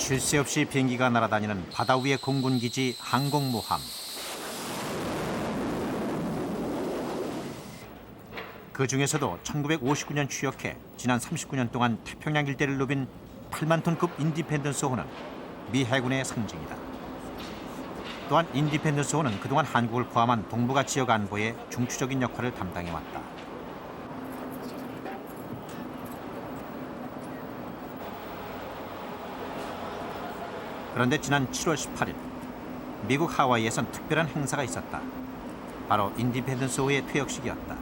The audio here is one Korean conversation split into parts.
쉴 새 없이 비행기가 날아다니는 바다 위의 공군기지 항공모함. 그 중에서도 1959년 취역해 지난 39년 동안 태평양 일대를 누빈 8만 톤급 인디펜던스호는 미 해군의 상징이다. 또한 인디펜던스호는 그동안 한국을 포함한 동북아 지역 안보에 중추적인 역할을 담당해왔다. 그런데 지난 7월 18일 미국 하와이에선 특별한 행사가 있었다. 바로 인디펜던스호의 퇴역식이었다.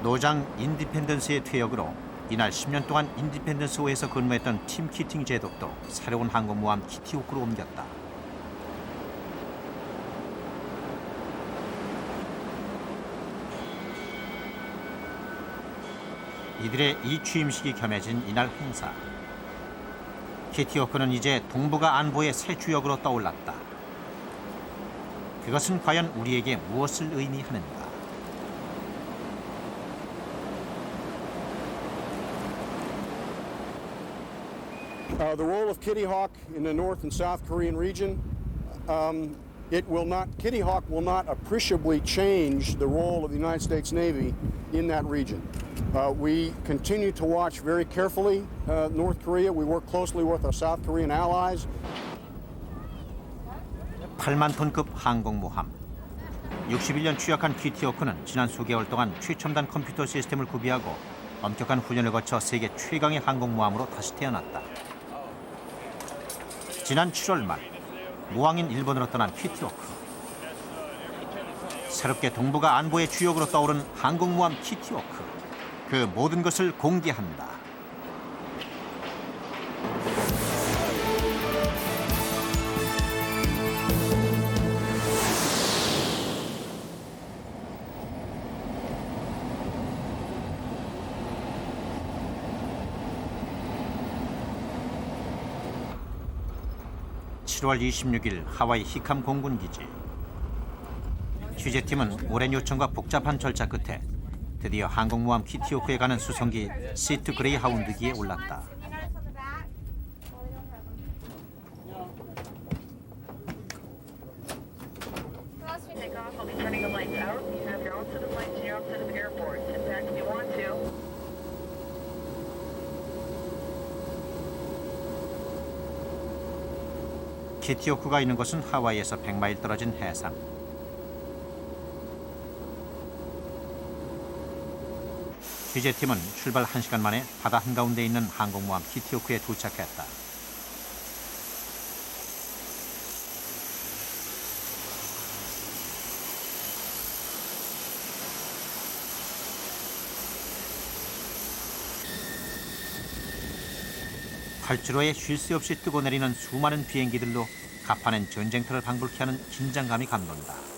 노장 인디펜던스의 퇴역으로 이날 10년 동안 인디펜던스호에서 근무했던 팀 키팅 제독도 새로운 항공모함 키티호크로 옮겼다. 이들의 이 취임식이 겸해진 이날 행사. 키티호크는 이제 동북아 안보의 새 주역으로 떠올랐다. 그것은 과연 우리에게 무엇을 의미하는가? The role of Kitty Hawk in the North and South Korean region, Kitty Hawk will not appreciably change the role of the United States Navy in that region. We continue to watch very carefully North Korea. We work closely with our South Korean allies. 8만 톤급 항공모함. 61년 취역한 키티호크는 지난 수개월 동안 최첨단 컴퓨터 시스템을 구비하고 엄격한 훈련을 거쳐 세계 최강의 항공모함으로 다시 태어났다. 지난 7월 말 무왕인 일본으로 떠난 키티호크. 새롭게 동북아 안보의 주역으로 떠오른 항공모함 키티호크. 그 모든 것을 공개한다. (7월 26일) 하와이 히캄 공군기지. 취재팀은 오랜 요청과 복잡한 절차 끝에 드디어 항공모함 키티호크에 가는 수송기 시트 그레이하운드기에 올랐다. 키티호크가 있는 곳은 하와이에서 100마일 떨어진 해상. 취재팀은 출발 1시간 만에 바다 한가운데 있는 항공모함 키티호크에 도착했다. 활주로에 쉴 새 없이 뜨고 내리는 수많은 비행기들로 가파낸 전쟁터를 방불케 하는 긴장감이 감돈다.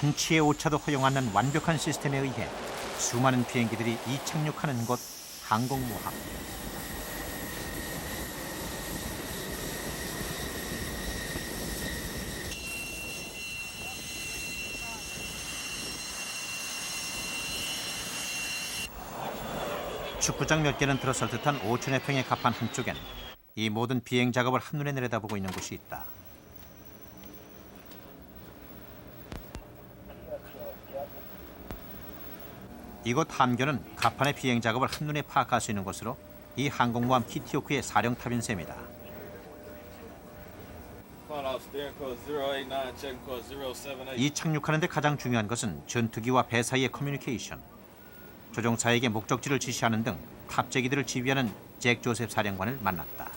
한치의 오차도 허용 않는 완벽한 시스템에 의해 수많은 비행기들이 이착륙하는 곳 항공모함. 축구장 몇 개는 들어설 듯한 5천여 평의 갑판 한쪽엔 이 모든 비행 작업을 한눈에 내려다보고 있는 곳이 있다. 이곳 함교는 갑판의 비행 작업을 한눈에 파악할 수 있는 곳으로 이 항공모함 키티호크의 사령탑인 셈이다. 이 착륙하는 데 가장 중요한 것은 전투기와 배 사이의 커뮤니케이션. 조종사에게 목적지를 지시하는 등 탑재기들을 지휘하는 잭 조셉 사령관을 만났다.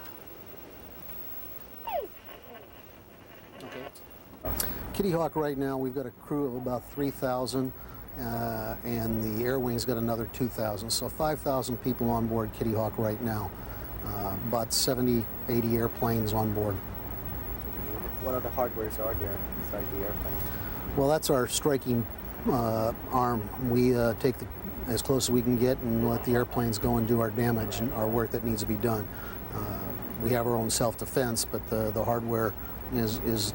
Kitty Hawk right now, we've got a crew of about 3,000, and the Air Wing's got another 2,000. So 5,000 people on board Kitty Hawk right now. About 70, 80 airplanes on board. What other hardwares are there besides the airplane? Well, that's our striking arm. We take as close as we can get and let the airplanes go and do our damage and our work that needs to be done. We have our own self-defense, but the hardware is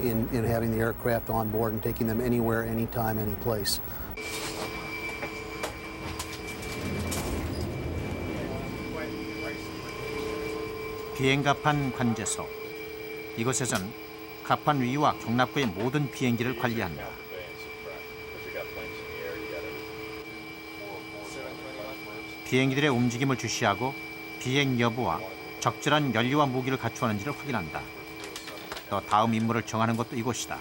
in having the aircraft on board and taking them anywhere, anytime, any place. 비행갑판 관제소. 이곳에선 갑판 위와 경납고의 모든 비행기를 관리한다. 비행기들의 움직임을 주시하고 비행 여부와 적절한 연료와 무기를 갖추었는지를 확인한다. 또 다음 임무를 정하는 것도 이곳이다.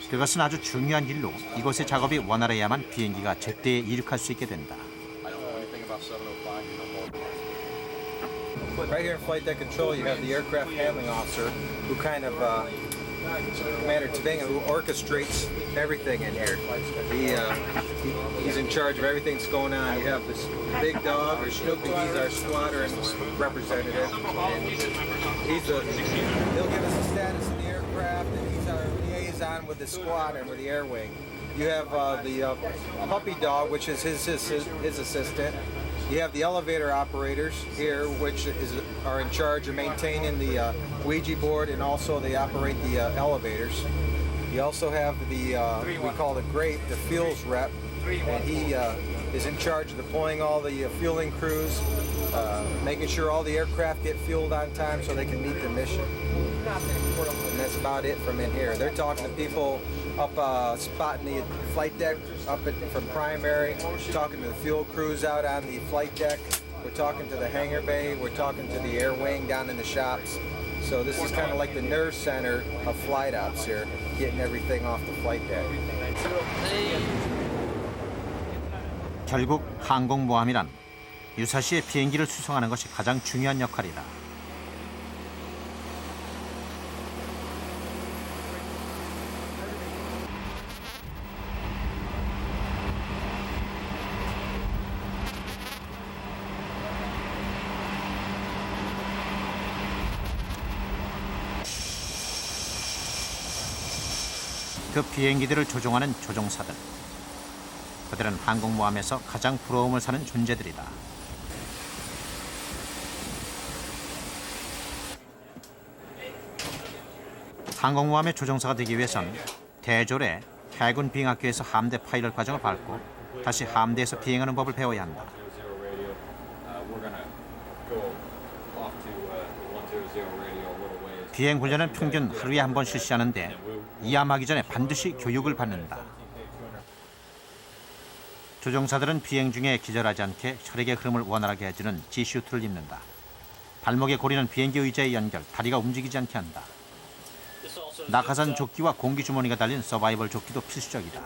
그것은 아주 중요한 일로 이곳의 작업이 원활해야만 비행기가 제때에 이륙할 수 있게 된다. Right here in flight deck control, you have the aircraft handling officer, who kind of Commander Tavinga, who orchestrates everything in here. He's in charge of everything that's going on. You have this big dog, or Snoopy. He's our squadron representative. And he'll give us the status of the aircraft, and he's our liaison with the squadron, with the air wing. You have the puppy dog, which is his assistant. You have the elevator operators here, which are in charge of maintaining the Ouija board, and also they operate the elevators. You also have the, we call it GRAPE, the fuels rep, and he is in charge of deploying all the fueling crews, making sure all the aircraft get fueled on time so they can meet the mission. And that's about it from in here. They're talking to people up spotting the flight deck from primary, talking to the fuel crews out on the flight deck. We're talking to the hangar bay. We're talking to the air wing down in the shops. So this is kind of like the nerve center of flight ops here, getting everything off the flight deck. 결국 항공모함이란 유사시에 비행기를 수송하는 것이 가장 중요한 역할이다. 그 비행기들을 조종하는 조종사들. 그들은 항공모함에서 가장 부러움을 사는 존재들이다. 항공모함의 조종사가 되기 위해선 대졸에 해군 비행학교에서 함대 파일럿 과정을 밟고 다시 함대에서 비행하는 법을 배워야 한다. 비행 훈련은 평균 하루에 한 번 실시하는데 이함하기 전에 반드시 교육을 받는다. 조종사들은 비행 중에 기절하지 않게 혈액의 흐름을 원활하게 해주는 G슈트를 입는다. 발목에 고리는 비행기 의자의 연결, 다리가 움직이지 않게 한다. 낙하산 조끼와 공기 주머니가 달린 서바이벌 조끼도 필수적이다.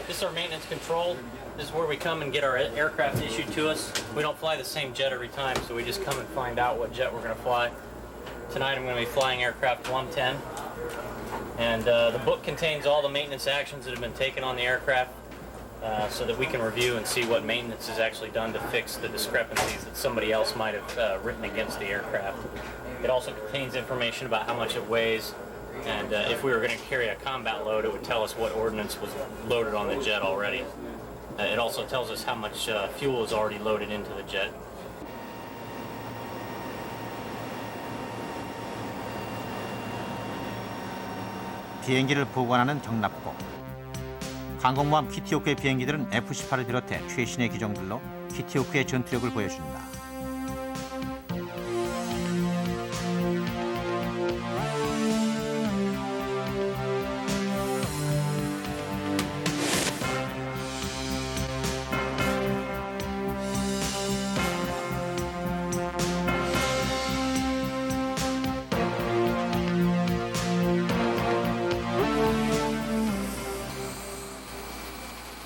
This is our maintenance control. This is where we come and get our aircraft issued to us. We don't fly the same jet every time, so we just come and find out what jet we're going to fly. Tonight I'm going to be flying aircraft 110. And the book contains all the maintenance actions that have been taken on the aircraft so that we can review and see what maintenance is actually done to fix the discrepancies that somebody else might have written against the aircraft. It also contains information about how much it weighs, and if we were going to carry a combat load, it would tell us what ordnance was loaded on the jet already. It also tells us how much fuel is already loaded into the jet. 비행기를 보관하는 경납고. 항공모함 키티호크의 비행기들은 F-18을 비롯해 최신의 기종들로 키티호크의 전투력을 보여준다.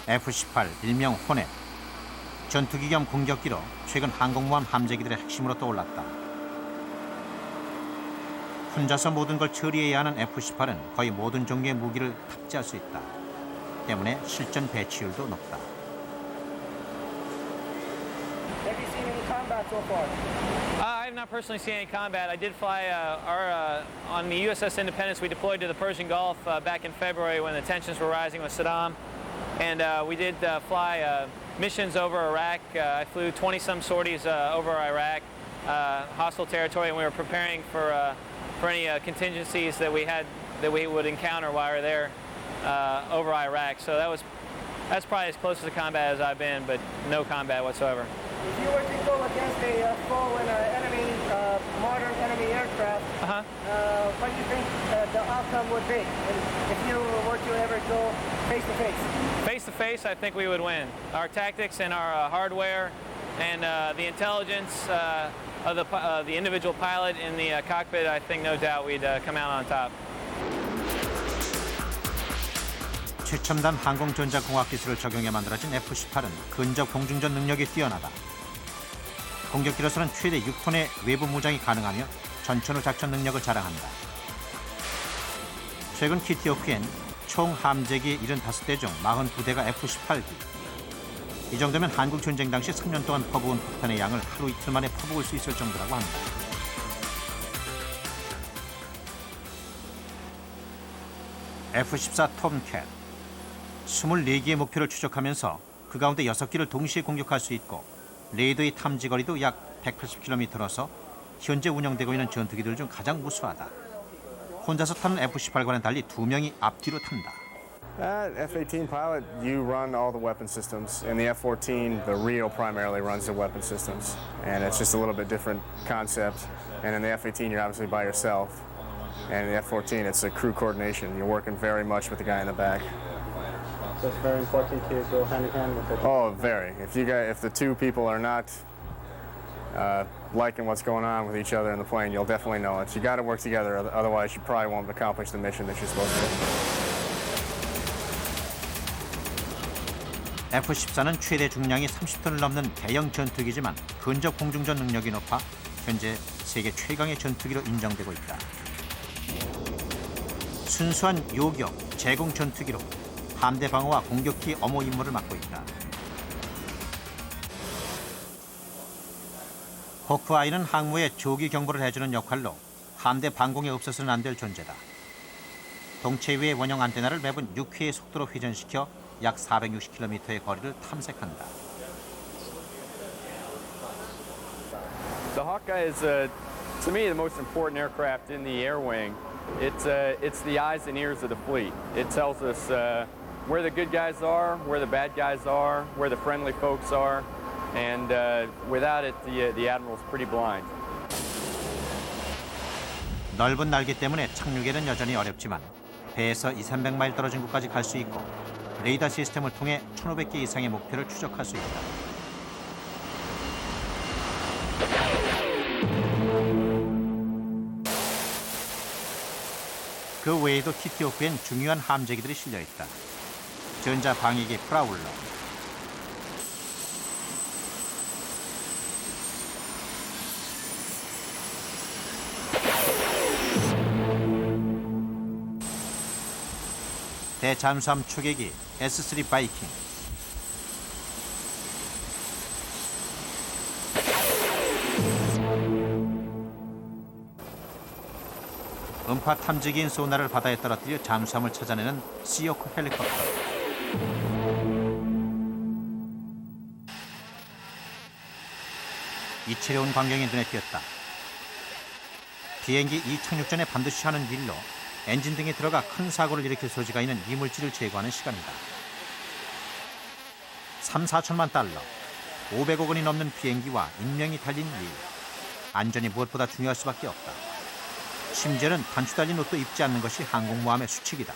F-18 일명 호넷. 전투기 겸 공격기로 최근 항공모함 함재기들의 핵심으로 떠올랐다. 혼자서 모든 걸 처리해야 하는 F-18은 거의 모든 종류의 무기를 탑재할 수 있다. 때문에 실전 배치율도 높다. Have you seen any combat so far? I have not personally seen any combat. I did fly on the USS Independence. We deployed to the Persian Gulf back in February when the tensions were rising with Saddam. And we did fly missions over Iraq. I flew 20-some sorties over Iraq, hostile territory, and we were preparing for any contingencies that we would encounter while we were there over Iraq. So that's probably as close to combat as I've been, but no combat whatsoever. If you were to go against a foe in an enemy, modern enemy aircraft, what do you think the outcome would be? And if you were to ever go face to face? Face to face, I think we would win. Our tactics and our hardware and the intelligence of the individual pilot in the cockpit, I think no doubt we'd come out on top. 최첨단 항공전자공학 기술을 적용해 만들어진 F-18은 근접 공중전 능력이 뛰어나다. 공격기로서는 최대 6톤의 외부 무장이 가능하며 전천후 작전 능력을 자랑한다. 최근 키티오프엔 총 함재기 75대 중 49대가 F-18기. 이 정도면 한국 전쟁 당시 3년 동안 퍼부은 폭탄의 양을 하루 이틀 만에 퍼부을 수 있을 정도라고 한다. F-14 톰캣. 24개의 목표를 추적하면서 그 가운데 6기를 동시에 공격할 수 있고 레이더의 탐지 거리도 약 180km로서 현재 운영되고 있는 전투기들 중 가장 우수하다. 혼자서 타는 F-18과는 달리 2명이 앞뒤로 탄다. F-18 pilot, you run all the weapon systems. In the F-14, the RIO primarily runs the weapon systems. And it's just a little bit different concept. And in the F-18, you're obviously by yourself. And in the F-14, it's a crew coordination. You're working very much with the guy in the back. So it's very important to go hand in hand with the... Oh, very. If the two people are not liking what's going on with each other in the plane, you'll definitely know it. You got to work together, otherwise you probably won't accomplish the mission that you're supposed to. F-14는 최대 중량이 30톤을 넘는 대형 전투기지만 근접 공중전 능력이 높아 현재 세계 최강의 전투기로 인정되고 있다. 순수한 요격, 제공 전투기로 함대 방어와 공격기 엄호 임무를 맡고 있다. 호크아이는 항모에 조기 경보를 해주는 역할로 함대 방공에 없어서는 안 될 존재다. 동체 위의 원형 안테나를 매분 6회의 속도로 회전시켜 약 460km의 거리를 탐색한다. The Hawkeye is, to me, the most important aircraft in the air wing. It's the eyes and ears of the fleet. It tells us where the good guys are, where the bad guys are, where the friendly folks are, and without it, the admiral's pretty blind. 넓은 날개 때문에 착륙에는 여전히 어렵지만 배에서 200~300마일 떨어진 곳까지 갈 수 있고 레이더 시스템을 통해 1,500개 이상의 목표를 추적할 수 있다. 그 외에도 키티오프엔 중요한 함재기들이 실려 있다. 전자 방위기 프라울러, 대잠수함 초계기 S3 바이킹, 음파 탐지기인 소나를 바다에 떨어뜨려 잠수함을 찾아내는 시오크 헬리콥터, 이채로운 광경이 눈에 띄었다. 비행기 이착륙 전에 반드시 하는 일로 엔진 등에 들어가 큰 사고를 일으킬 소지가 있는 이물질을 제거하는 시간이다. 3~4천만 달러, 500억 원이 넘는 비행기와 인명이 달린 일. 안전이 무엇보다 중요할 수밖에 없다. 심지어는 단추 달린 옷도 입지 않는 것이 항공모함의 수칙이다.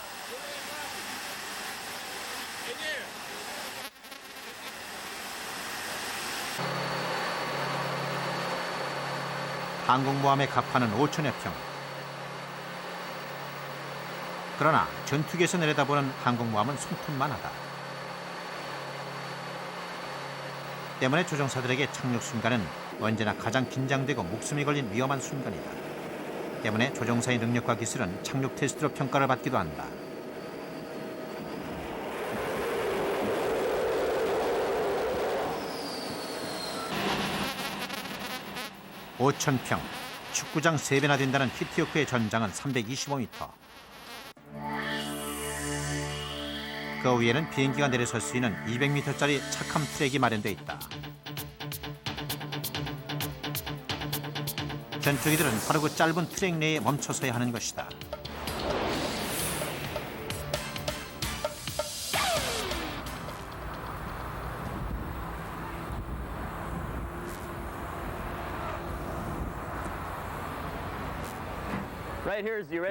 항공모함의 갑판은 5천여 평. 그러나 전투기에서 내려다보는 항공모함은 손톱만 하다. 때문에 조종사들에게 착륙 순간은 언제나 가장 긴장되고 목숨이 걸린 위험한 순간이다. 때문에 조종사의 능력과 기술은 착륙 테스트로 평가를 받기도 한다. 5,000평, 축구장 3배나 된다는 히트요크의 전장은 325m. 그 위에는 비행기가 내려설 수 있는 200m짜리 착함 트랙이 마련돼 있다. 전투기들은 바로 그 짧은 트랙 내에 멈춰서야 하는 것이다.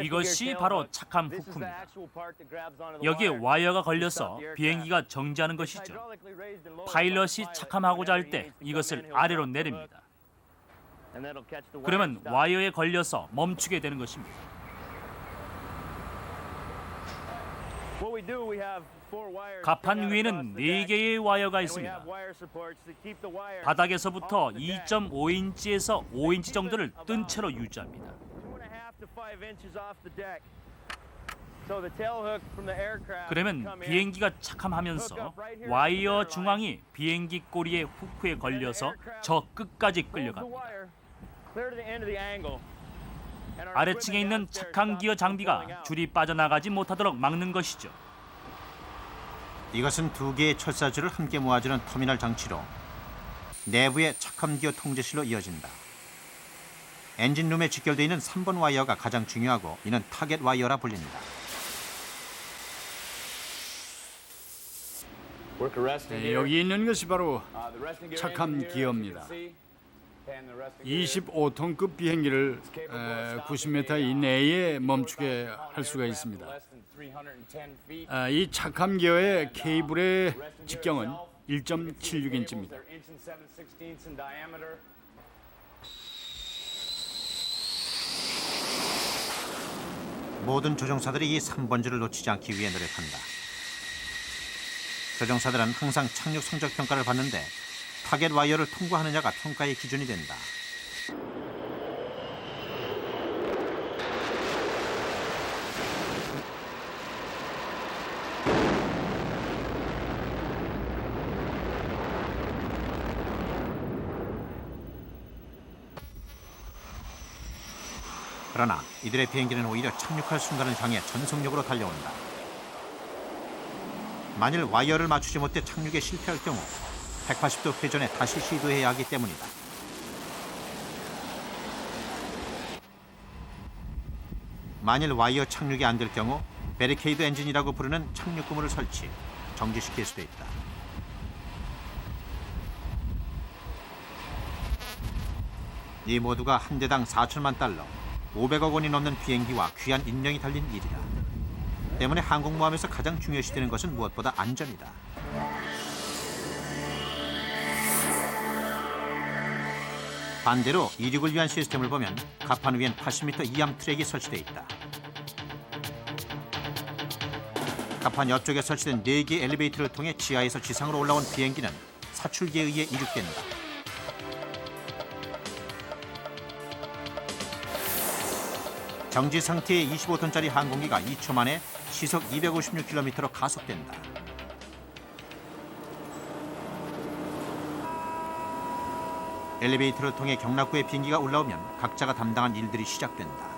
이것이 바로 착함 후크입니다. 여기에 와이어가 걸려서 비행기가 정지하는 것이죠. 파일럿이 착함하고자 할 때 이것을 아래로 내립니다. 그러면 와이어에 걸려서 멈추게 되는 것입니다. 갑판 위에는 4개의 와이어가 있습니다. 바닥에서부터 2.5인치에서 5인치 정도를 뜬 채로 유지합니다. 그러면 비행기가 착함하면서 와이어 중앙이 비행기 꼬리의 후크에 걸려서 저 끝까지 끌려갑니다. 아래층에 있는 착함 기어 장비가 줄이 빠져나가지 못하도록 막는 것이죠. 이것은 2개의 철사줄을 함께 모아주는 터미널 장치로 내부의 착함 기어 통제실로 이어진다. 엔진룸에 직결되어 있는 3번 와이어가 가장 중요하고 이는 타겟 와이어라 불립니다. 여기 있는 것이 바로 착함 기어입니다. 25톤급 비행기를 90m 이내에 멈추게 할 수가 있습니다. 이 착함 기어의 케이블의 직경은 1.76인치입니다. 모든 조종사들이 이 3번 줄을 놓치지 않기 위해 노력한다. 조종사들은 항상 착륙 성적 평가를 받는데 타겟 와이어를 통과하느냐가 평가의 기준이 된다. 그러나 이들의 비행기는 오히려 착륙할 순간을 향해 전속력으로 달려온다. 만일 와이어를 맞추지 못해 착륙에 실패할 경우 180도 회전에 다시 시도해야 하기 때문이다. 만일 와이어 착륙이 안 될 경우 베리케이드 엔진이라고 부르는 착륙 고무를 설치, 정지시킬 수도 있다. 이 모두가 한 대당 4천만 달러, 500억 원이 넘는 비행기와 귀한 인명이 달린 일이다. 때문에 항공모함에서 가장 중요시되는 것은 무엇보다 안전이다. 반대로 이륙을 위한 시스템을 보면 갑판 위엔 80m 이암 트랙이 설치되어 있다. 갑판 옆쪽에 설치된 4개의 엘리베이터를 통해 지하에서 지상으로 올라온 비행기는 사출기에 의해 이륙된다. 정지 상태의 25톤짜리 항공기가 2초 만에 시속 256km로 가속된다. 엘리베이터를 통해 경락구에 비행기가 올라오면 각자가 담당한 일들이 시작된다.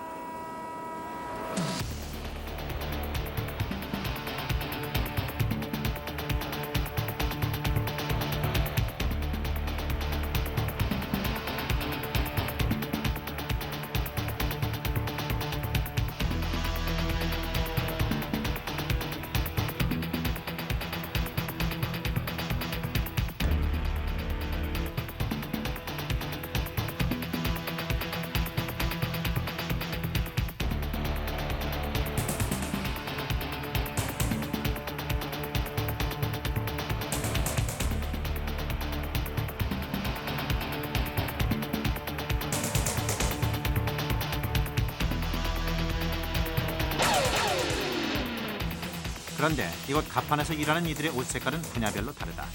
그런데 이곳 갑판에서 일하는 이들의 옷 색깔은 분야별로 다르다.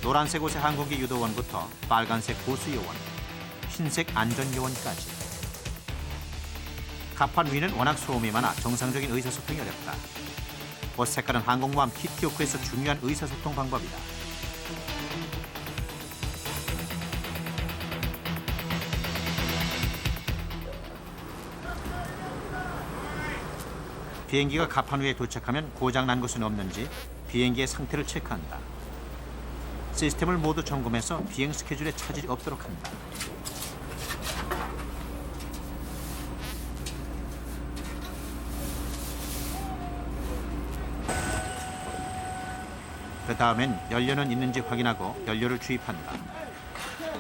노란색 옷의 항공기 유도원부터 빨간색 보수 요원, 흰색 안전 요원까지. 갑판 위는 워낙 소음이 많아 정상적인 의사소통이 어렵다. 옷 색깔은 항공모함 키티오크에서 중요한 의사소통 방법이다. 비행기가 갑판 위에 도착하면 고장난 것은 없는지 비행기의 상태를 체크한다. 시스템을 모두 점검해서 비행 스케줄에 차질이 없도록 한다. 그 다음엔 연료는 있는지 확인하고 연료를 주입한다.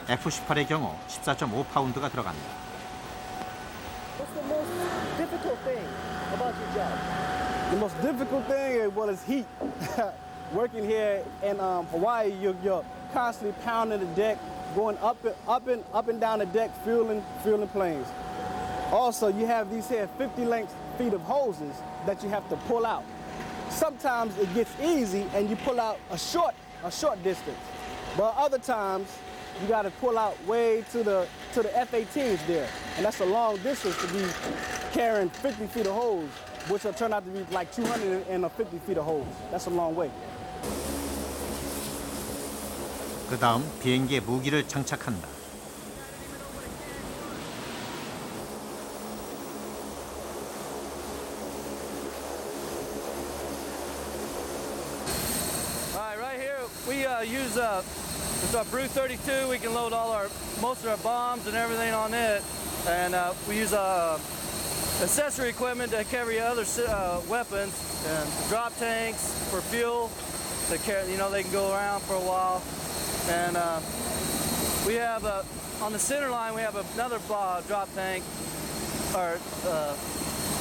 F-18의 경우 14.5파운드가 들어간다. What's the most difficult thing about your job? The most difficult thing is heat. Working here in Hawaii, you're constantly pounding the deck, going up and down the deck, fueling planes. Also, you have these here 50 feet of hoses that you have to pull out. Sometimes it gets easy and you pull out a short distance, but other times you got to pull out way to the F-18s there, and that's a long distance to be carrying 50 feet of hose, which will turn out to be like 250 feet of hose. That's a long way. 그 다음 비행기에 무기를 장착한다. Right here we use it's our Brew 32. We can load most of our bombs and everything on it, and we use accessory equipment to carry other weapons and drop tanks for fuel. To carry, they can go around for a while, and we have on the center line we have another drop tank, or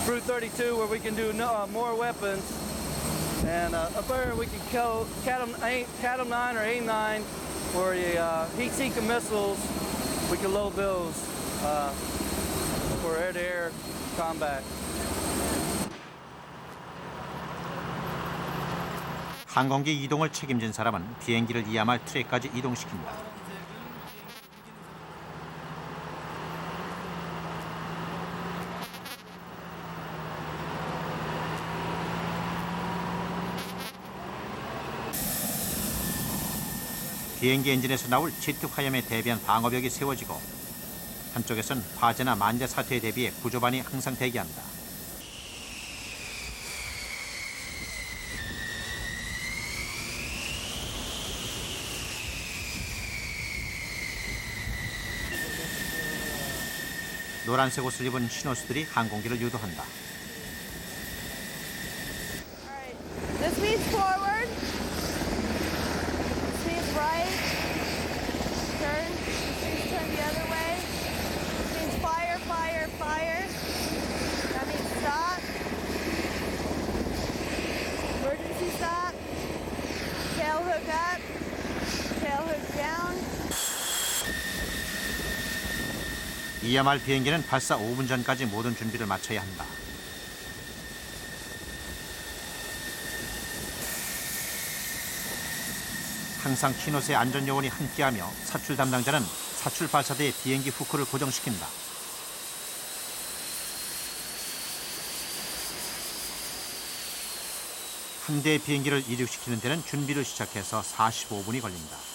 Brew 32, where we can do more weapons. And up there we can kill Cat-9 or AIM-9, or heat-seeking missiles. We can load those for air-to-air combat. 항공기 이동을 책임진 사람은 비행기를 이야말 트랙까지 이동시킨다. 비행기 엔진에서 나올 제트 화염에 대비한 방어벽이 세워지고 한쪽에선 화재나 만재 사태에 대비해 구조반이 항상 대기한다. 노란색 옷을 입은 신호수들이 항공기를 유도한다. This means forward. This means right. Turn. This means turn the other way. This means fire, fire, fire. That means stop. Emergency stop. Tail hook up. Tail hook down. 이야말 비행기는 발사 5분 전까지 모든 준비를 마쳐야 한다. 항상 키노스의 안전요원이 함께하며 사출 담당자는 사출 발사대에 비행기 후크를 고정시킨다. 한 대의 비행기를 이륙시키는 데는 준비를 시작해서 45분이 걸린다.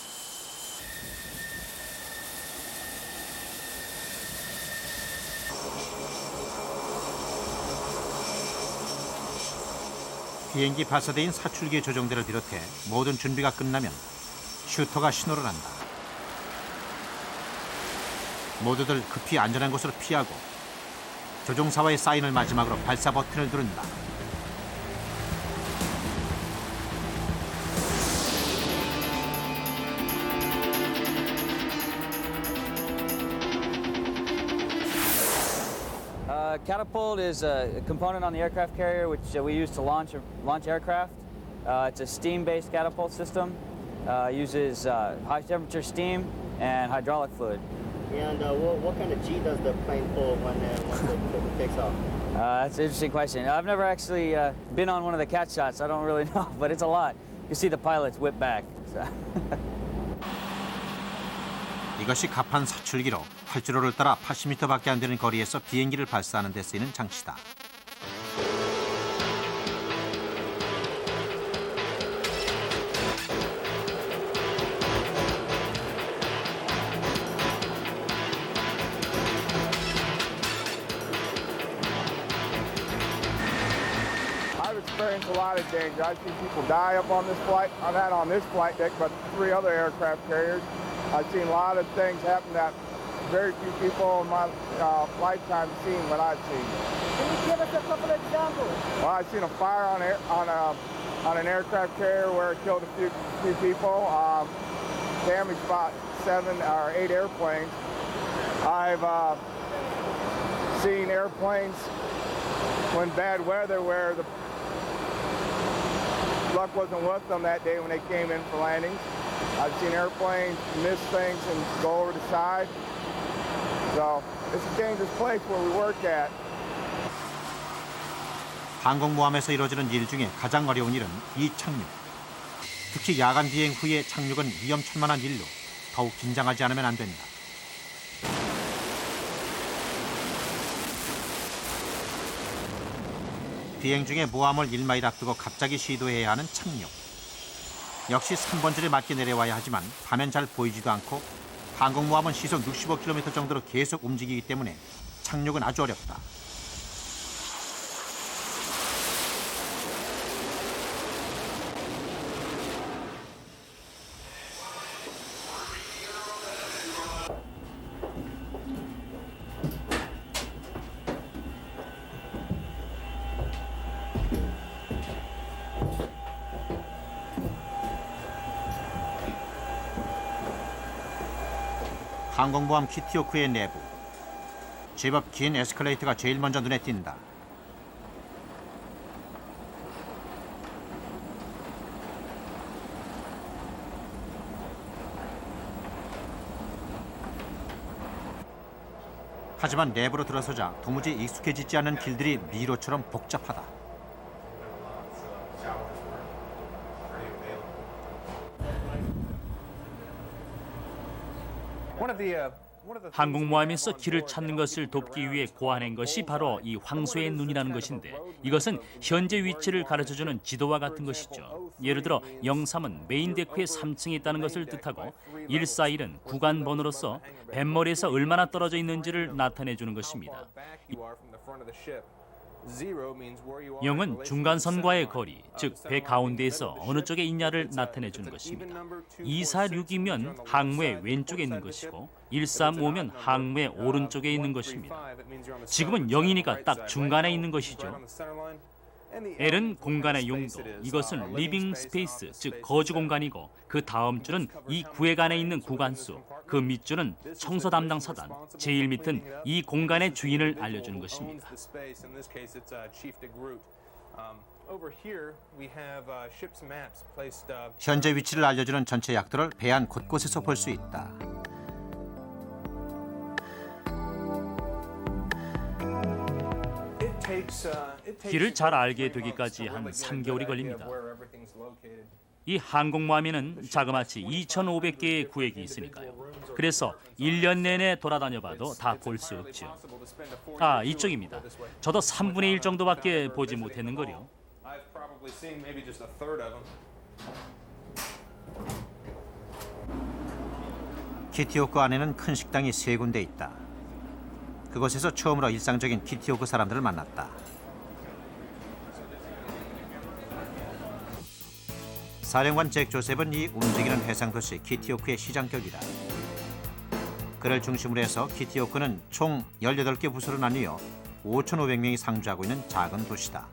비행기 발사대인 사출기의 조종대를 비롯해 모든 준비가 끝나면 슈터가 신호를 한다. 모두들 급히 안전한 곳으로 피하고 조종사와의 사인을 마지막으로 발사 버튼을 누른다. Catapult is a component on the aircraft carrier which we use to launch aircraft. It's a steam-based catapult system. Uses high-temperature steam and hydraulic fluid. And what kind of G does the plane pull when it takes off? That's an interesting question. I've never actually been on one of the cat shots. I don't really know, but it's a lot. You see the pilots whip back. So. 이것이 가판 사출기로 활주로를 따라 80m밖에 안 되는 거리에서 비행기를 발사하는 데 쓰이는 장치다. I've experienced a lot of danger. I've seen people die up on this flight. I've had on this flight deck, but 3 other aircraft carriers. I've seen a lot of things happen that very few people in my lifetime have seen what I've seen. Can you give us a couple of examples? Well, I've seen a fire on an aircraft carrier where it killed a few people, damaged about 7 or 8 airplanes. I've seen airplanes when bad weather where the luck wasn't with them that day when they came in for landings. I've seen airplanes miss things and go over the side. So it's a dangerous place where we work at. 항공모함에서 이루어지는 일 중에 가장 어려운 일은 이 착륙. 특히 야간 비행 후의 착륙은 위험천만한 일로 더욱 긴장하지 않으면 안 된다. 비행 중에 모함을 1마일 앞두고 갑자기 시도해야 하는 착륙. 역시 3번 줄에 맞게 내려와야 하지만 밤엔 잘 보이지도 않고 항공모함은 시속 65km 정도로 계속 움직이기 때문에 착륙은 아주 어렵다. 항공모함 키티오크의 내부. 제법 긴 에스컬레이터가 제일 먼저 눈에 띈다. 하지만 내부로 들어서자 도무지 익숙해지지 않은 길들이 미로처럼 복잡하다. 항공모함에서 길을 찾는 것을 돕기 위해 고안한 것이 바로 이 황소의 눈이라는 것인데, 이것은 현재 위치를 가르쳐주는 지도와 같은 것이죠. 예를 들어 03은 메인 데크의 3층에 있다는 것을 뜻하고 141은 구간 번호로서 뱃머리에서 얼마나 떨어져 있는지를 나타내주는 것입니다. 0은 중간선과의 거리, 즉 배 가운데에서 어느 쪽에 있냐를 나타내주는 것입니다. 246이면 항모의 왼쪽에 있는 것이고 135면 항모의 오른쪽에 있는 것입니다. 지금은 0이니까 딱 중간에 있는 것이죠. L은 공간의 용도, 이것은 리빙 스페이스, 즉 거주 공간이고 그 다음 줄은 이 구획 안에 있는 구간수, 그 밑줄은 청소 담당 서단, 제일 밑은 이 공간의 주인을 알려주는 것입니다. 현재 위치를 알려주는 전체 약도를 배 안 곳곳에서 볼 수 있다. 길을 잘 알게 되기까지 한 3개월이 걸립니다. 이 항공모함에는 자그마치 2,500개의 구획이 있으니까요. 그래서 1년 내내 돌아다녀봐도 다 볼 수 없죠. 아, 이쪽입니다. 저도 3분의 1 정도밖에 보지 못했는 거요. 키티오크 안에는 큰 식당이 3군데 있다. 그곳에서 처음으로 일상적인 키티오크 사람들을 만났다. 사령관 잭 조셉은 이 움직이는 해상도시 키티오크의 시장격이다. 그를 중심으로 해서 키티오크는 총 18개 부서로 나뉘어 5,500명이 상주하고 있는 작은 도시다.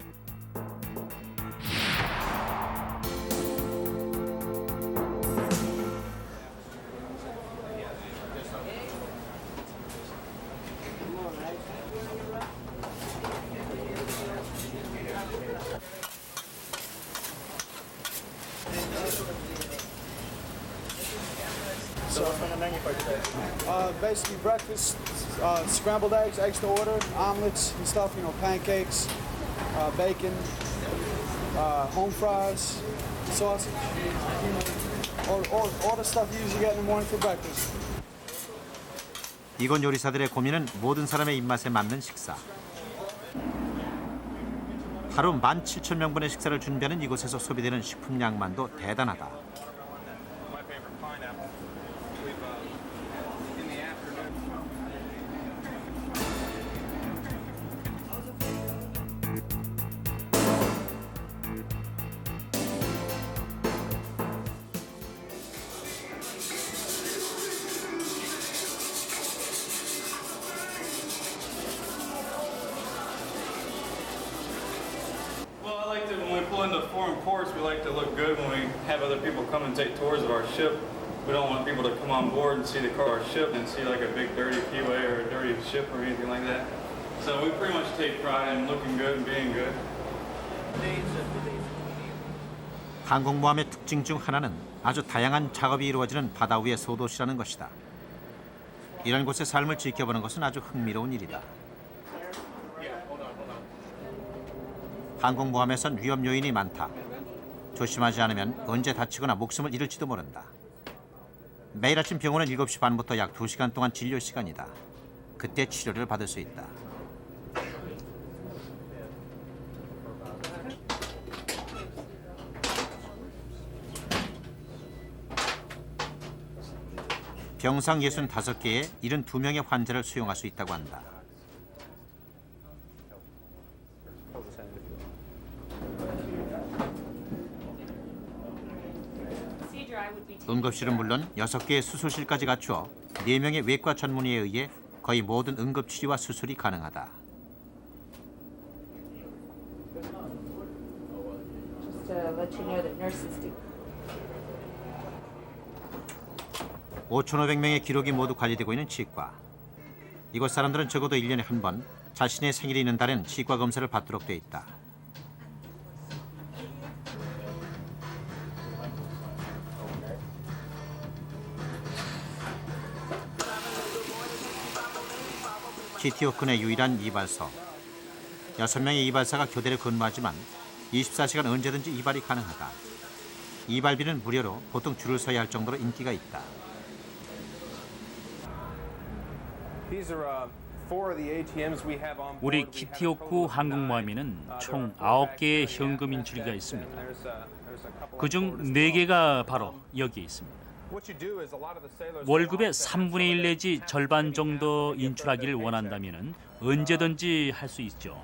So what's on the menu for today? Basically breakfast, scrambled eggs, eggs to order, omelets and stuff, pancakes, bacon, home fries, sausage, all the stuff you usually get in the morning for breakfast. 이곳 요리사들의 고민은 모든 사람의 입맛에 맞는 식사. 하루 17,000명분의 식사를 준비하는 이곳에서 소비되는 식품 양만도 대단하다. Well, I like to, when we pull into foreign ports, we like to look good when we have other people come and take tours of our ship. We don't want people to come on board and see the car, our ship, and see like a big dirty keyway or a dirty ship or anything like that. So we pretty much take pride in looking good and being good. 항공모함의 특징 중 하나는 아주 다양한 작업이 이루어지는 바다 위의 소도시라는 것이다. 이런 곳의 삶을 지켜보는 것은 아주 흥미로운 일이다. 항공모함에선 위험 요인이 많다. 조심하지 않으면 언제 다치거나 목숨을 잃을지도 모른다. 매일 아침 병원은 7시 반부터 약 2시간 동안 진료 시간이다. 그때 치료를 받을 수 있다. 병상 65개에 72명의 환자를 수용할 수 있다고 한다. 응급실은 물론 6개의 수술실까지 갖추어 4명의 외과 전문의에 의해 거의 모든 응급치료와 수술이 가능하다. Just to let you know that nurses do. 5,500명의 기록이 모두 관리되고 있는 치과. 이곳 사람들은 적어도 1년에 한 번 자신의 생일이 있는 달엔 치과 검사를 받도록 돼 있다. 키티오크 내 유일한 이발소. 6명의 이발사가 교대로 근무하지만 24시간 언제든지 이발이 가능하다. 이발비는 무료로 보통 줄을 서야 할 정도로 인기가 있다. 우리 키티오쿠 항공모함에는 총 9개의 현금 인출기가 있습니다. 그중 4개가 바로 여기에 있습니다. 월급의 3분의 1 내지 절반 정도 인출하기를 원한다면 언제든지 할 수 있죠.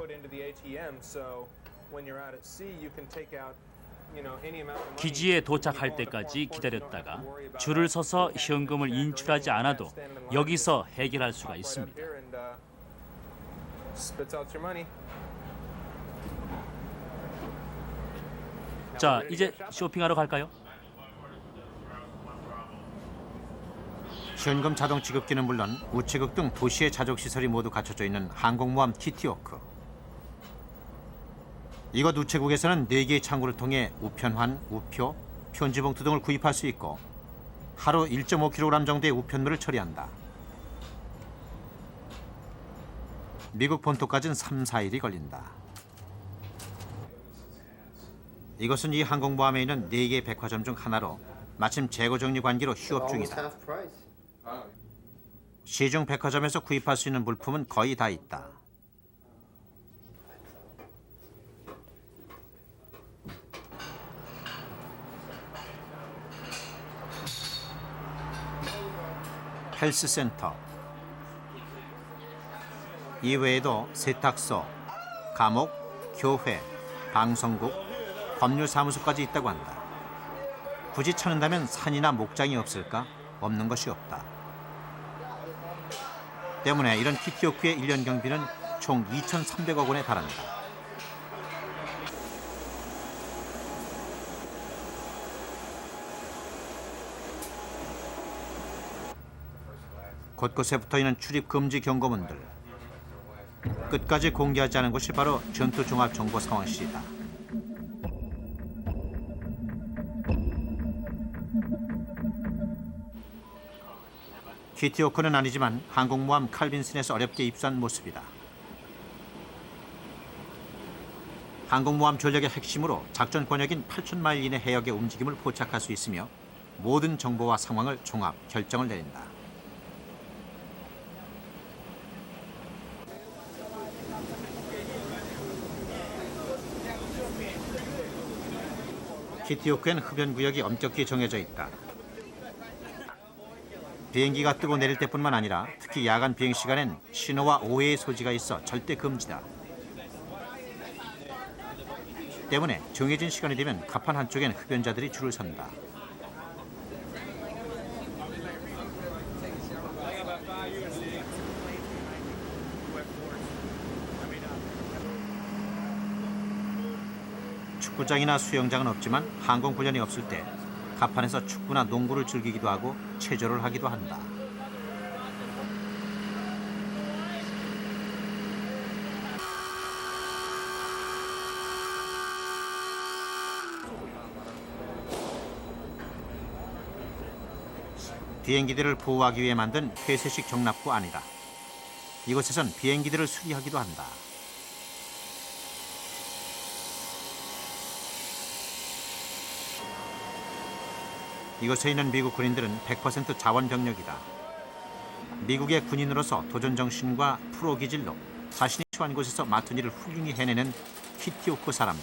기지에 도착할 때까지 기다렸다가 줄을 서서 현금을 인출하지 않아도 여기서 해결할 수가 있습니다. 자, 이제 쇼핑하러 갈까요? 현금 자동 지급기는 물론 우체국 등 도시의 자족시설이 모두 갖춰져 있는 항공모함 키티오크. 이곳 우체국에서는 4개의 창구를 통해 우편환, 우표, 편지봉투 등을 구입할 수 있고 하루 1.5kg 정도의 우편물을 처리한다. 미국 본토까지는 3, 4일이 걸린다. 이것은 이 항공모함에 있는 4개의 백화점 중 하나로 마침 재고 정리 관계로 휴업 중이다. 시중 백화점에서 구입할 수 있는 물품은 거의 다 있다. 헬스센터. 이외에도 세탁소, 감옥, 교회, 방송국, 법률사무소까지 있다고 한다. 굳이 찾는다면 산이나 목장이 없을까? 없는 것이 없다. 때문에 이런 키티오쿠의 1년 경비는 총 2,300억 원에 달한다. 곳곳에 붙어있는 출입 금지 경고문들. 끝까지 공개하지 않은 곳이 바로 전투종합정보상황실이다. 키티오크는 아니지만 항공모함 칼빈슨에서 어렵게 입수한 모습이다. 항공모함 전력의 핵심으로 작전 권역인 8,000마일 이내 해역의 움직임을 포착할 수 있으며 모든 정보와 상황을 종합, 결정을 내린다. 키티오크엔 흡연 구역이 엄격히 정해져 있다. 비행기가 뜨고 내릴 때뿐만 아니라 특히 야간 비행 시간엔 신호와 오해의 소지가 있어 절대 금지다. 때문에 정해진 시간이 되면 갑판 한쪽엔 흡연자들이 줄을 선다. 축구장이나 수영장은 없지만 항공훈련이 없을 때 갑판에서 축구나 농구를 즐기기도 하고 체조를 하기도 한다. 비행기들을 보호하기 위해 만든 폐쇄식 정납구 안이다. 이곳에선 비행기들을 수리하기도 한다. 이곳에 있는 미국 군인들은 100% 자원병력이다. 미국의 군인으로서 도전 정신과 프로 기질로 자신이 처한 곳에서 맡은 일을 훌륭히 해내는 키티오크 사람들.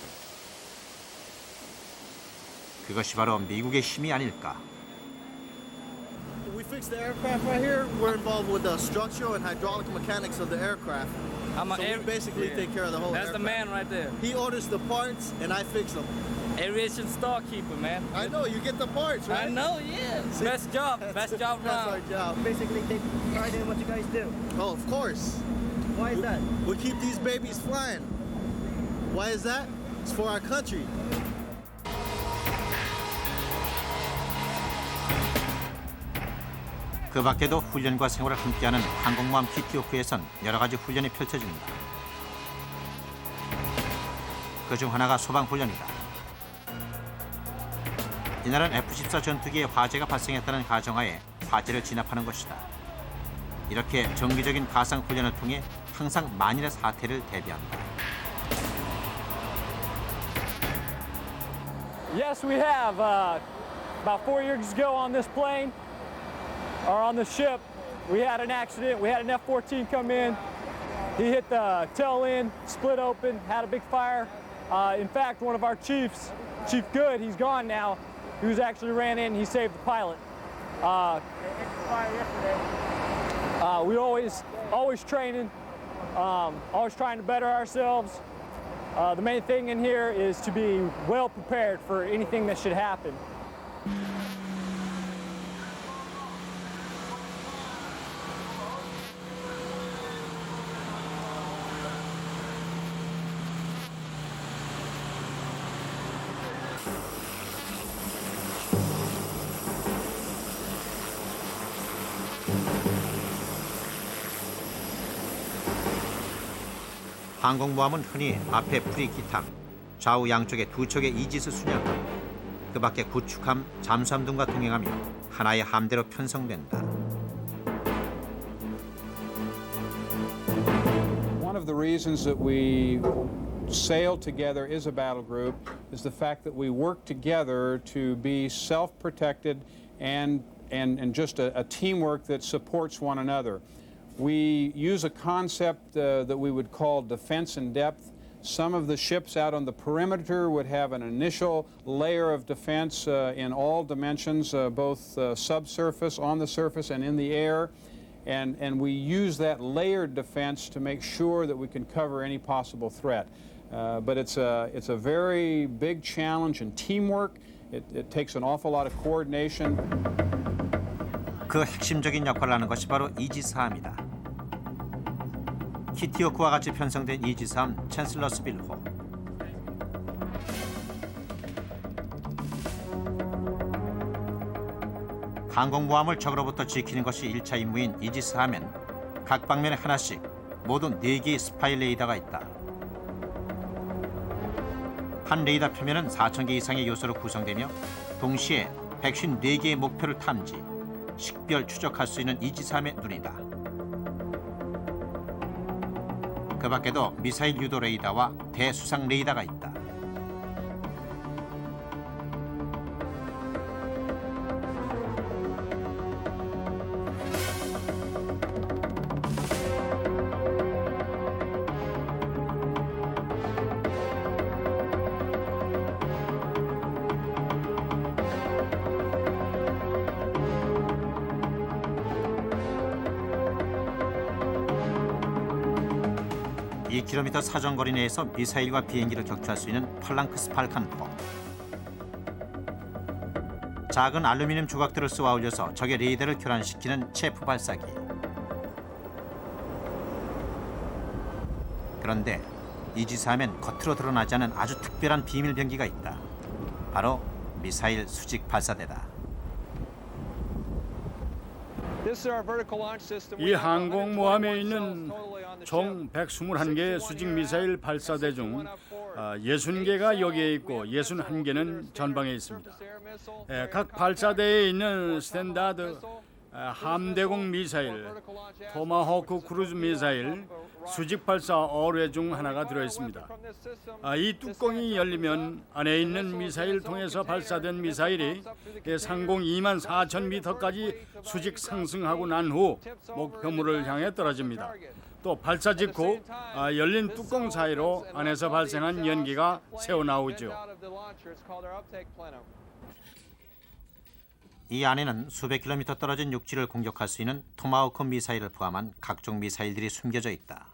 그것이 바로 미국의 힘이 아닐까. We fix the aircraft right here. We're involved with the structural and hydraulic mechanics of the aircraft. So we basically take care of the whole That's aircraft. the man right there. He orders the parts and I fix them. Aviation storekeeper, man. I know, you get the parts, right? I know, yeah. Best job That's around. our job. Basically, take pride in what you guys do. Oh, of course. Why is that? We keep these babies flying. Why is that? It's for our country. 그 밖에도 훈련과 생활을 함께하는 항공모함 키티오크에선 여러 가지 훈련이 펼쳐집니다. 그중 하나가 소방훈련이다. 이날은 F-14 전투기에 화재가 발생했다는 가정하에 화재를 진압하는 것이다. 이렇게 정기적인 가상훈련을 통해 항상 만일의 사태를 대비한다. Yes, we have. About 4 years ago on this plane, or on the ship, we had an accident. We had an F-14 come in. He hit the tail end, split open, had a big fire. In fact, one of our chiefs, Chief Good, he's gone now. He was actually ran in, he saved the pilot. We always training, always trying to better ourselves. The main thing in here is to be well prepared for anything that should happen. 항공모함은 흔히 앞에 프리기탄, 좌우 양쪽에 2척의 이지스 순양, 그 밖에 구축함, 잠수함 등과 동행하며 하나의 함대로 편성된다. One of the reasons that we sail together as a battle group is the fact that we work together to be self-protected and just a teamwork that supports one another. We use a concept that we would call defense in depth. Some of the ships out on the perimeter would have an initial layer of defense in all dimensions, both subsurface, on the surface, and in the air. And we use that layered defense to make sure that we can cover any possible threat. But it's a very big challenge in teamwork. It takes an awful lot of coordination. 그 핵심적인 역할을 하는 것이 바로 이지스함이다. 키티오크와 같이 편성된 이지스함 챈슬러스빌호. 항공모함을 적으로부터 지키는 것이 1차 임무인 이지스함엔 각 방면에 하나씩 모두 4개의 스파이 레이더가 있다. 한 레이더 표면은 4,000개 이상의 요소로 구성되며 동시에 154개의 목표를 탐지, 식별, 추적할 수 있는 이지스함의 눈이다. 그 밖에도 미사일 유도 레이더와 대수상 레이더가 있다. 2km 사정거리 내에서 미사일과 비행기를 격추할 수 있는 팔랑크스 발칸포. 작은 알루미늄 조각들을 쏘아 올려서 적의 레이더를 교란시키는 체프 발사기. 그런데 이지스함엔 겉으로 드러나지 않은 아주 특별한 비밀 병기가 있다. 바로 미사일 수직 발사대다. 이 항공모함에 있는 총 121개의 수직 미사일 발사대 중 60개가 여기에 있고 61개는 전방에 있습니다. 각 발사대에 있는 스탠다드 함대공 미사일, 토마호크 크루즈 미사일, 수직 발사 어뢰 중 하나가 들어있습니다. 이 뚜껑이 열리면 안에 있는 미사일 통해서 발사된 미사일이 상공 24,000m까지 수직 상승하고 난 후 목표물을 향해 떨어집니다. 또 발사 직후 열린 뚜껑 사이로 안에서 발생한 연기가 새어나오죠. 이 안에는 수백 킬로미터 떨어진 육지를 공격할 수 있는 토마호크 미사일을 포함한 각종 미사일들이 숨겨져 있다.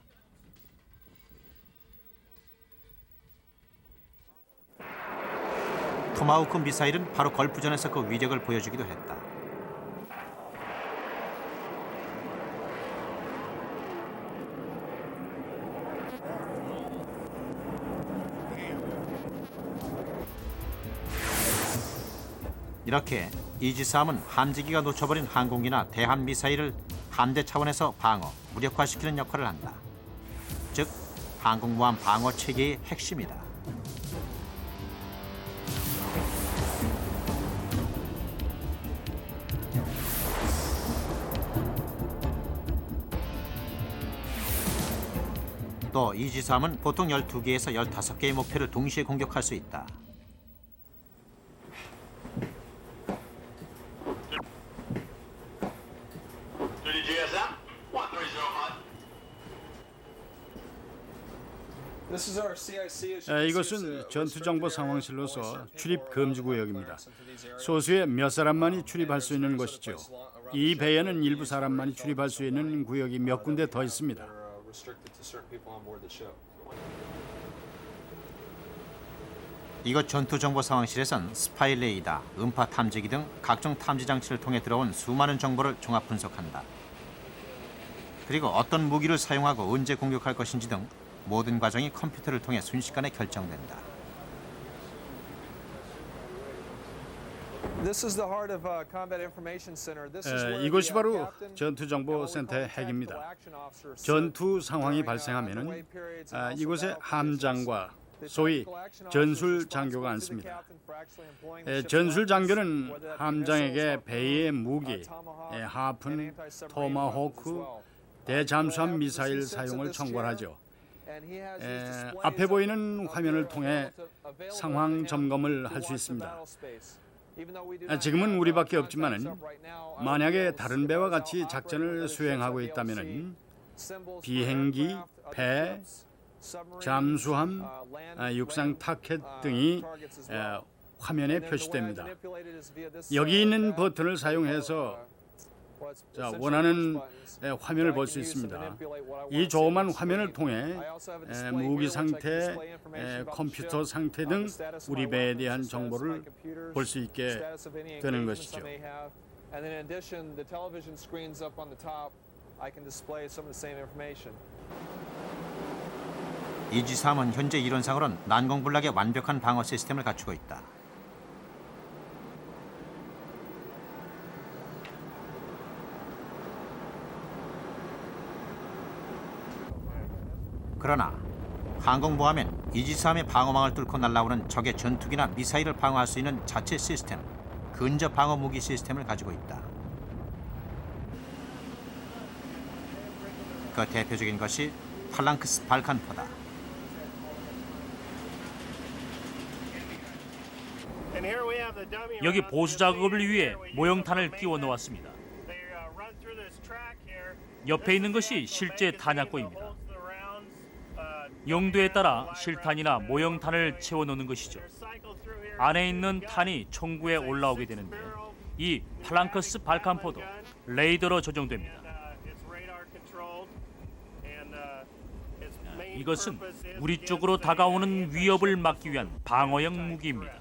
토마호크 미사일은 바로 걸프전에서 그 위력을 보여주기도 했다. 이렇게 이지스함은 함지기가 놓쳐버린 항공기나 대함 미사일을 함대 차원에서 방어, 무력화시키는 역할을 한다. 즉, 항공모함 방어 체계의 핵심이다. 또 이지스함은 보통 12개에서 15개의 목표를 동시에 공격할 수 있다. 이것은 전투정보 상황실로서 출입 금지 구역입니다. 소수의 몇 사람만이 출입할 수 있는 곳이죠. 이 배에는 일부 사람만이 출입할 수 있는 구역이 몇 군데 더 있습니다. 이곳 전투정보 상황실에선 스파이 레이더, 음파 탐지기 등 각종 탐지 장치를 통해 들어온 수많은 정보를 종합 분석한다. 그리고 어떤 무기를 사용하고 언제 공격할 것인지 등 모든 과정이 컴퓨터를 통해 순식간에 결정된다. 이곳이 바로 전투정보센터의 핵입니다. 전투 상황이 발생하면 이곳에 함장과 소위 전술 장교가 앉습니다. 전술 장교는 함장에게 배의 무기, 하푼, 토마호크, 대잠수함 미사일 사용을 청구하죠. 앞에 보이는 화면을 통해 상황 점검을 할 수 있습니다. 지금은 우리밖에 없지만 만약에 다른 배와 같이 작전을 수행하고 있다면 비행기, 배, 잠수함, 육상 타켓 등이 화면에 표시됩니다. 여기 있는 버튼을 사용해서 원하는 화면을 볼 수 있습니다. 이 조그만 화면을 통해 무기 상태, 컴퓨터 상태 등 우리 배에 대한 정보를 볼 수 있게 되는 것이죠. 이지스함은 현재 이론상으로는 난공불락의 완벽한 방어 시스템을 갖추고 있다. 그러나 항공모함엔 이지스함의 방어망을 뚫고 날아오는 적의 전투기나 미사일을 방어할 수 있는 자체 시스템, 근접 방어 무기 시스템을 가지고 있다. 그 대표적인 것이 팔랑크스 발칸포다. 여기 보수 작업을 위해 모형탄을 끼워 놓았습니다. 옆에 있는 것이 실제 탄약고입니다. 용도에 따라 실탄이나 모형탄을 채워 놓는 것이죠. 안에 있는 탄이 총구에 올라오게 되는데 이 팔랑크스 발칸포도 레이더로 조정됩니다. 이것은 우리 쪽으로 다가오는 위협을 막기 위한 방어형 무기입니다.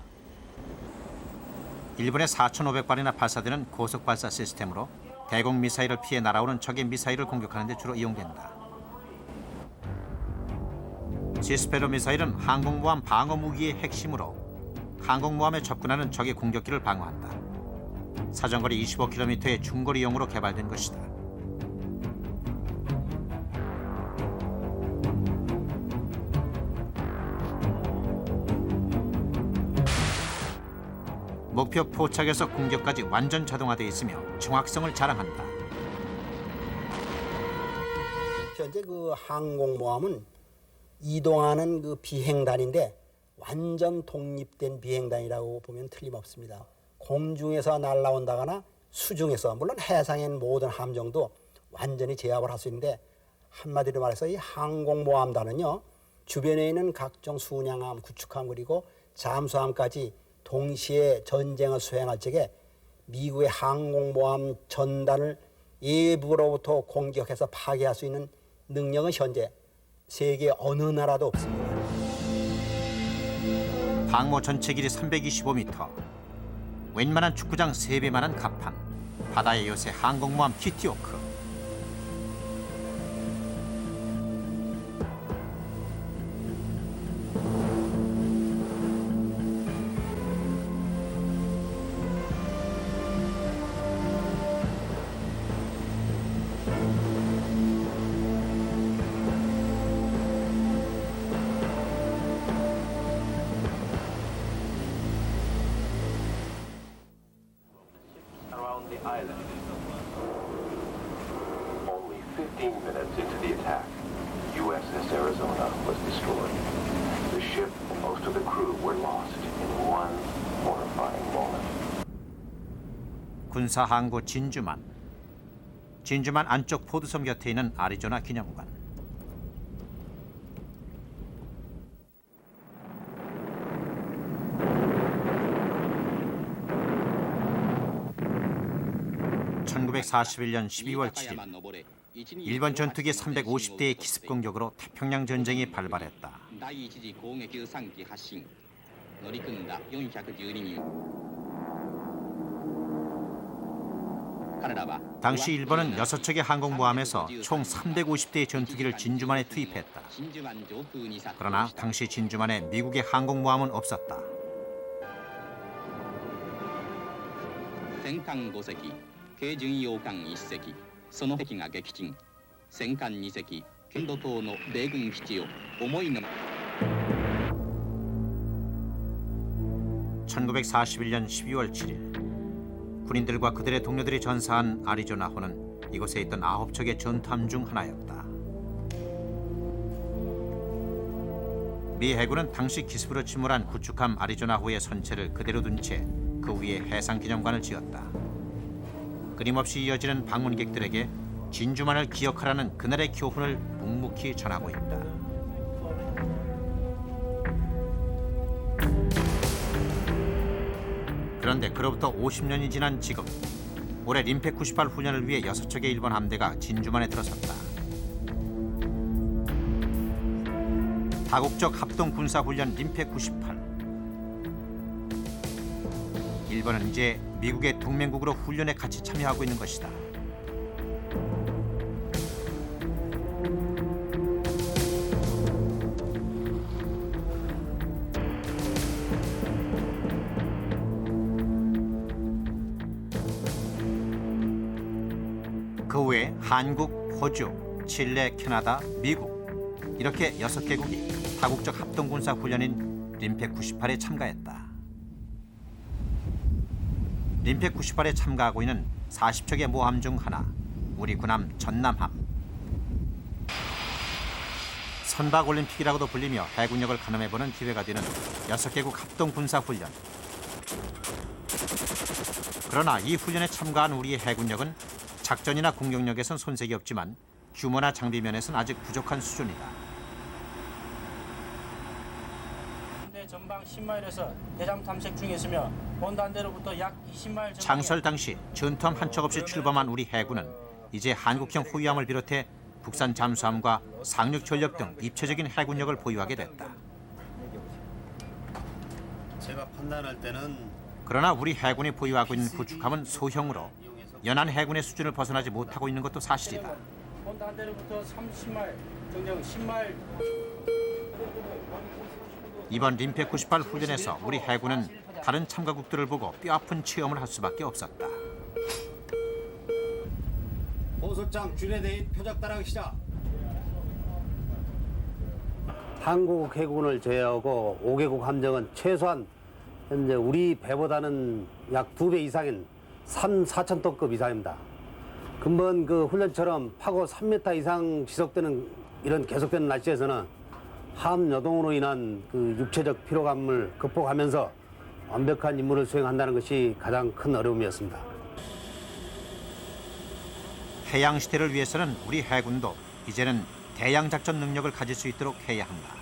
일본에 4,500발이나 발사되는 고속 발사 시스템으로 대공 미사일을 피해 날아오는 적의 미사일을 공격하는 데 주로 이용된다. 지스페로 미사일은 항공모함 방어 무기의 핵심으로 항공모함에 접근하는 적의 공격기를 방어한다. 사정거리 25km의 중거리용으로 개발된 것이다. 목표 포착에서 공격까지 완전 자동화되어 있으며 정확성을 자랑한다. 현재 그 항공모함은 이동하는 그 비행단인데 완전 독립된 비행단이라고 보면 틀림없습니다. 공중에서 날아온다거나 수중에서, 물론 해상엔 모든 함정도 완전히 제압을 할 수 있는데, 한마디로 말해서 이 항공모함단은요, 주변에 있는 각종 순양함, 구축함 그리고 잠수함까지 동시에 전쟁을 수행할 적에 미국의 항공모함 전단을 외부로부터 공격해서 파괴할 수 있는 능력은 현재 세계 어느 나라도 없습니다. 항모 전체 길이 325m, 웬만한 축구장 3배만한 갑판, 바다의 요새 항공모함 키티오크. around the island. Only 15 minutes into the attack, USS Arizona was destroyed. The ship and most of the crew were lost in one horrifying moment. 군사 항구 진주만. 진주만 안쪽 포드섬 곁에 있는 아리조나 기념관. (1941년 12월 7일) 일본 전투기 350대의 기습 공격으로 태평양 전쟁이 발발했다. 당시 일본은 6척의 항공모함에서 총 350대의 전투기를 진주만에 투입했다. 그러나 당시 진주만에 미국의 항공모함은 없었다. (1941년 12월 7일) 군인들과 그들의 동료들이 전사한 아리조나호는 이곳에 있던 9척의 전투함 중 하나였다. 미 해군은 당시 기습으로 침몰한 구축함 아리조나호의 선체를 그대로 둔 채 그 위에 해상기념관을 지었다. 끊임없이 이어지는 방문객들에게 진주만을 기억하라는 그날의 교훈을 묵묵히 전하고 있다. 그런데 그로부터 50년이 지난 지금, 올해 림팩 98 훈련을 위해 6척의 일본 함대가 진주만에 들어섰다. 다국적 합동 군사 훈련 림팩 98. 일본은 이제 미국의 동맹국으로 훈련에 같이 참여하고 있는 것이다. 그 외에 한국, 호주, 칠레, 캐나다, 미국 이렇게 6개국이 다국적 합동군사 훈련인 림팩 98에 참가했다. 림팩 98에 참가하고 있는 40척의 모함 중 하나, 우리 군함 전남함. 선박올림픽이라고도 불리며 해군력을 가늠해보는 기회가 되는 6개국 합동군사훈련. 그러나 이 훈련에 참가한 우리의 해군력은 작전이나 공격력에선 손색이 없지만 규모나 장비 면에선 아직 부족한 수준이다. 전방 10마일에서 대잠 탐색 중에 있으며 본단대로부터 약 20마일 창설 당시 전투함 한 척 없이 출범한 우리 해군은 이제 한국형 호위함을 비롯해 국산 잠수함과 상륙 전력 등 입체적인 해군력을 보유하게 됐다. 제가 판단할 때는 그러나 우리 해군이 보유하고 있는 구축함은 소형으로 연안 해군의 수준을 벗어나지 못하고 있는 것도 사실이다. 본다 한 대로부터 30마일, 정정 10마일. 이번 림페 98 훈련에서 우리 해군은 다른 참가국들을 보고 뼈아픈 체험을 할 수밖에 없었다. 보소장 주례대의 표적 따라가기 시작. 한국 해군을 제외하고 5개국 함정은 최소한 현재 우리 배보다는 약 2배 이상인 4,000톤급 이상입니다. 근본 그 훈련처럼 파고 3m 이상 지속되는 이런 계속되는 날씨에서는 함 여동으로 인한 그 육체적 피로감을 극복하면서 완벽한 임무를 수행한다는 것이 가장 큰 어려움이었습니다. 해양 시대를 위해서는 우리 해군도 이제는 대양 작전 능력을 가질 수 있도록 해야 한다.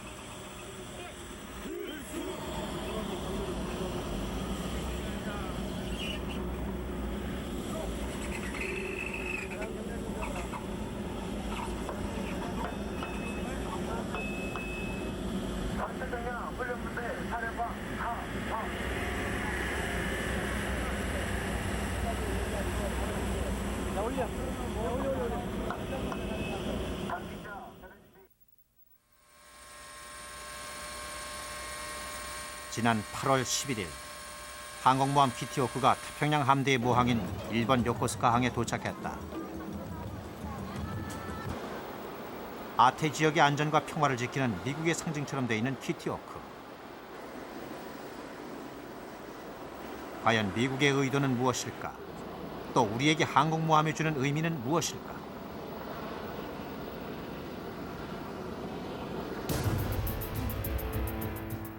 지난 8월 11일 항공모함 키티호크가 태평양 함대의 모항인 일본 요코스카 항에 도착했다. 아태 지역의 안전과 평화를 지키는 미국의 상징처럼 되어 있는 키티호크. 과연 미국의 의도는 무엇일까? 또 우리에게 항공모함이 주는 의미는 무엇일까?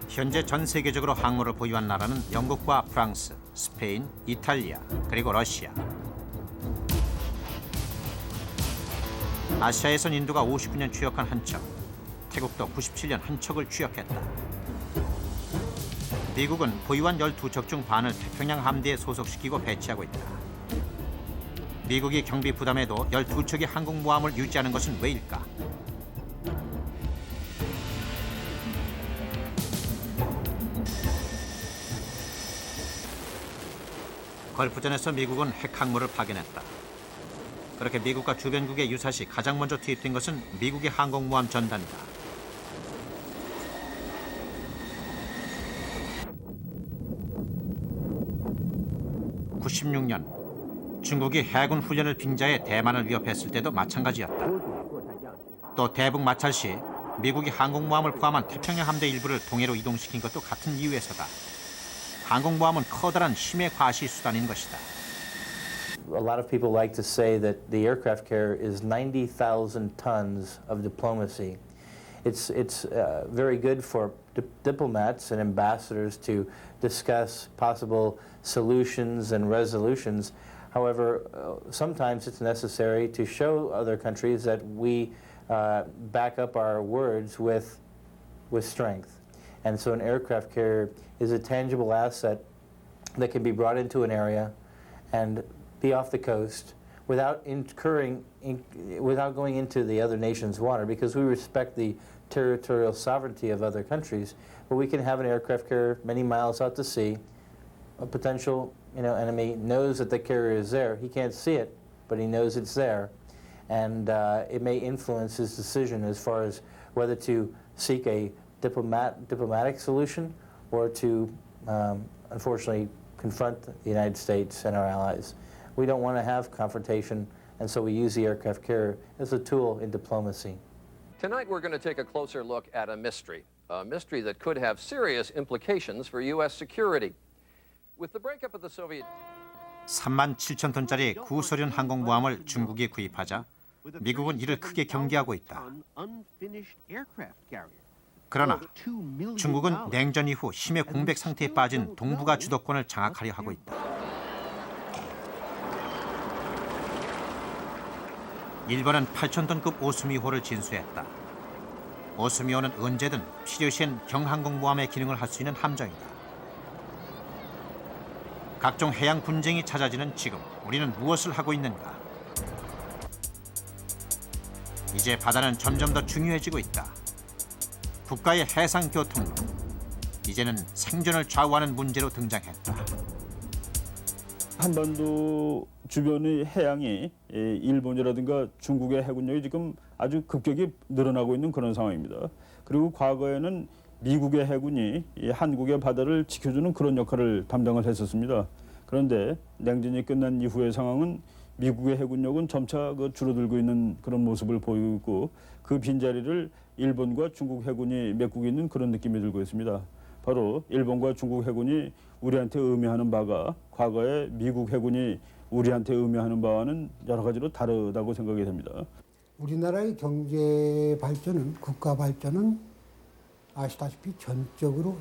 현재 전 세계적으로 항모를 보유한 나라는 영국과 프랑스, 스페인, 이탈리아, 그리고 러시아. 아시아에선 인도가 59년 취역한 한 척, 태국도 97년 한 척을 취역했다. 미국은 보유한 12척 중 반을 태평양 함대에 소속시키고 배치하고 있다. 미국이 경비 부담에도 12척의 항공모함을 유지하는 것은 왜일까? 걸프전에서 미국은 핵항모를 파견했다. 그렇게 미국과 주변국의 유사시 가장 먼저 투입된 것은 미국의 항공모함 전단이다. (96년) 중국이 해군 훈련을 빙자해 대만을 위협했을 때도 마찬가지였다. 또 대북 마찰 시 미국이 항공모함을 포함한 태평양 함대 일부를 동해로 이동시킨 것도 같은 이유에서다. 항공모함은 커다란 힘의 과시 수단인 것이다. A lot of people like to say that the aircraft carrier is 90,000 tons of diplomacy. It's very good for diplomats and ambassadors to discuss possible solutions and resolutions. However, sometimes it's necessary to show other countries that we back up our words with strength. And so an aircraft carrier is a tangible asset that can be brought into an area and be off the coast without going into the other nation's water, because we respect the territorial sovereignty of other countries. But we can have an aircraft carrier many miles out to sea. A potential enemy knows that the carrier is there. He can't see it, but he knows it's there. And it may influence his decision as far as whether to seek a diplomatic solution or to, unfortunately, confront the United States and our allies. We don't want to have confrontation, and so we use the aircraft carrier as a tool in diplomacy. Tonight we're going to take a closer look at a mystery that could have serious implications for U.S. security. With the breakup of the Soviet 37,000톤짜리 구소련 항공모함을 중국이 구입하자 미국은 이를 크게 경계하고 있다. 그러나 중국은 냉전 이후 힘의 공백 상태에 빠진 동북아 주도권을 장악하려 하고 있다. 일본은 8,000톤급 오스미호를 진수했다. 오스미호는 언제든 필요시엔 경항공모함의 기능을 할 수 있는 함정이다. 각종 해양 분쟁이 잦아지는 지금 우리는 무엇을 하고 있는가? 이제 바다는 점점 더 중요해지고 있다. 국가의 해상 교통로, 이제는 생존을 좌우하는 문제로 등장했다. 한반도 주변의 해양이 일본이라든가 중국의 해군력이 지금 아주 급격히 늘어나고 있는 그런 상황입니다. 그리고 과거에는 미국의 해군이 한국의 바다를 지켜주는 그런 역할을 담당을 했었습니다. 그런데 냉전이 끝난 이후의 상황은 미국의 해군력은 점차 줄어들고 있는 그런 모습을 보이고 있고 그 빈자리를 일본과 중국 해군이 메꾸고 있는 그런 느낌이 들고 있습니다. 바로 일본과 중국 해군이 우리한테 의미하는 바가 과거에 미국 해군이 우리한테 의미하는 바와는 여러 가지로 다르다고 생각이 됩니다. 우리나라의 경제 발전은, 국가 발전은 아시다시피 전적으로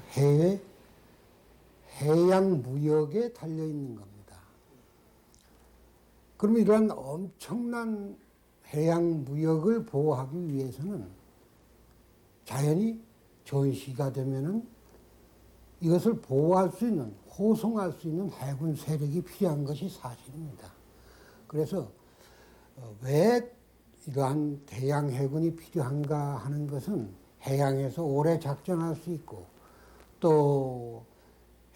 해양 무역에 달려 있는 겁니다. 그러면 이러한 엄청난 해양 무역을 보호하기 위해서는 자연히 전시가 되면은 이것을 보호할 수 있는, 호송할 수 있는 해군 세력이 필요한 것이 사실입니다. 그래서 왜 이러한 대양 해군이 필요한가 하는 것은 해양에서 오래 작전할 수 있고 또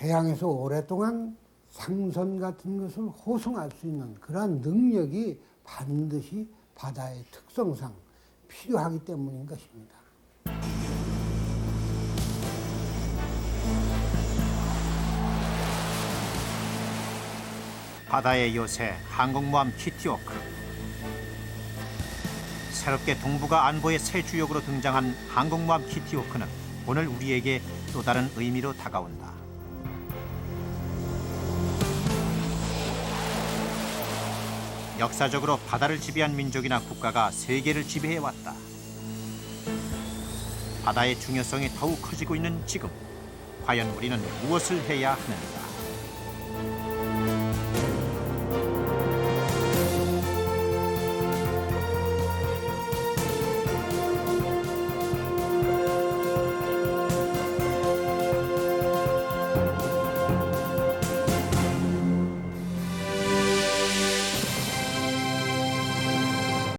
해양에서 오랫동안 상선 같은 것을 호송할 수 있는 그러한 능력이 반드시 바다의 특성상 필요하기 때문인 것입니다. 바다의 요새 항공모함 키티호크. 새롭게 동북아 안보의 새 주역으로 등장한 항공모함 키티호크는 오늘 우리에게 또 다른 의미로 다가온다. 역사적으로 바다를 지배한 민족이나 국가가 세계를 지배해왔다. 바다의 중요성이 더욱 커지고 있는 지금, 과연 우리는 무엇을 해야 하는가?